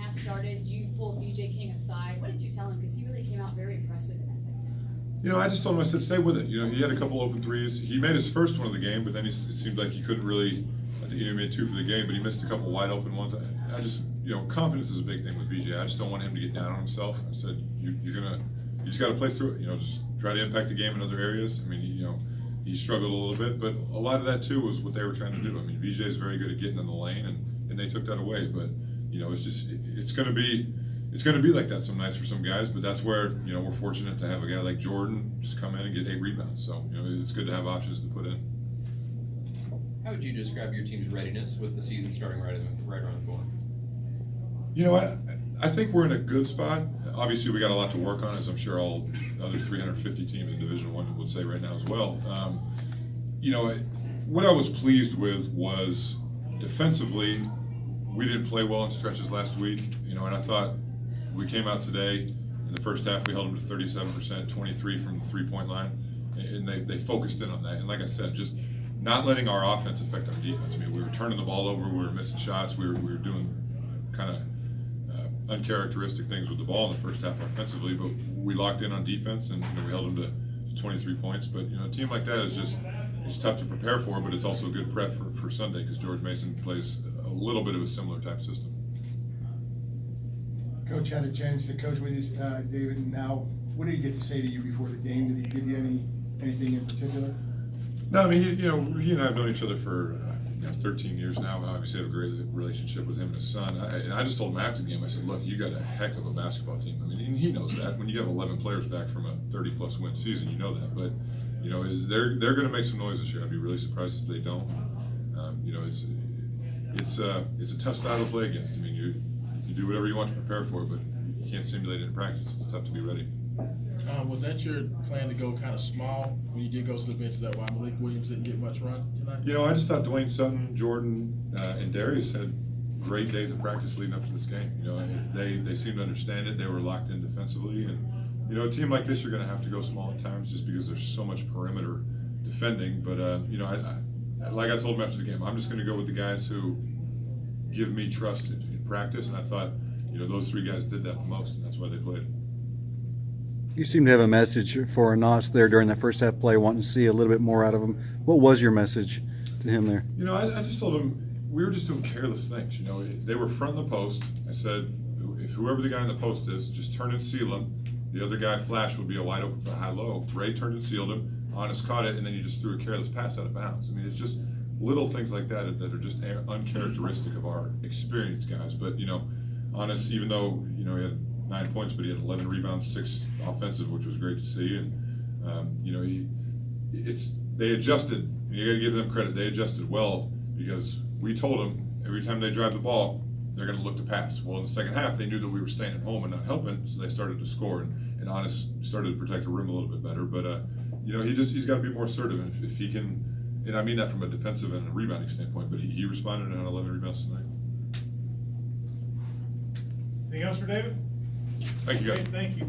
half started, you pulled BJ King aside. What did you tell him? Because he really came out very impressive in that second half. I just told him, I said, stay with it. He had a couple open threes. He made his first one of the game, but then it seemed like he couldn't really. I think he made 2 for the game, but he missed a couple wide open ones. I just, confidence is a big thing with BJ. I just don't want him to get down on himself. I said, you just got to play through it. Just try to impact the game in other areas. I mean, he struggled a little bit, but a lot of that too was what they were trying to do. I mean, BJ is very good at getting in the lane, and they took that away. But it's going to be like that some nights for some guys. But that's where we're fortunate to have a guy like Jordan just come in and get 8 rebounds. So it's good to have options to put in. How would you describe your team's readiness with the season starting right around the corner? I think we're in a good spot. Obviously, we got a lot to work on, as I'm sure all other 350 teams in Division I would say right now as well. What I was pleased with was defensively, we didn't play well in stretches last week. And I thought we came out today in the first half, we held them to 37%, 23 from the 3-point line, and they focused in on that. And like I said, just not letting our offense affect our defense. I mean, we were turning the ball over, we were missing shots, we were doing kind of uncharacteristic things with the ball in the first half offensively, but we locked in on defense and we held them to 23 points. But a team like that it's tough to prepare for, but it's also a good prep for Sunday because George Mason plays a little bit of a similar type system. Coach had a chance to coach with you, David. And now, what did he get to say to you before the game? Did he give you anything in particular? No, I mean, he and I have known each other for 13 years now. I obviously have a great relationship with him and his son. And I just told him after the game, I said, look, you got a heck of a basketball team. I mean, and he knows that. When you have 11 players back from a 30-plus win season, you know that. But, they're going to make some noise this year. I'd be really surprised if they don't. It's a tough style to play against. I mean, you do whatever you want to prepare for it, but you can't simulate it in practice. It's tough to be ready. Was that your plan to go kind of small when you did go to the bench? Is that why Malik Williams didn't get much run tonight? I just thought Dwayne Sutton, Jordan, and Darius had great days of practice leading up to this game. They seemed to understand it. They were locked in defensively, and a team like this, you're going to have to go small at times just because there's so much perimeter defending. But like I told them after the game, I'm just going to go with the guys who give me trust in practice, and I thought those 3 guys did that the most, and that's why they played. You seem to have a message for Anas there during that first half play, wanting to see a little bit more out of him. What was your message to him there? I just told him we were just doing careless things. They were fronting the post. I said, if whoever the guy in the post is, just turn and seal him. The other guy, Flash, would be a wide open for a high-low. Ray turned and sealed him. Anas caught it, and then you just threw a careless pass out of bounds. I mean, it's just little things like that that are just uncharacteristic of our experienced guys. But, Anas, even though, he had 9 points, but he had 11 rebounds, 6 offensive, which was great to see. And they adjusted. You got to give them credit. They adjusted well because we told them every time they drive the ball, they're going to look to pass. Well, in the second half, they knew that we were staying at home and not helping, so they started to score. And Anas started to protect the rim a little bit better. But he's got to be more assertive. And if he can, and I mean that from a defensive and a rebounding standpoint, but he responded and had 11 rebounds tonight. Anything else for David? Thank you, guys. Okay, thank you.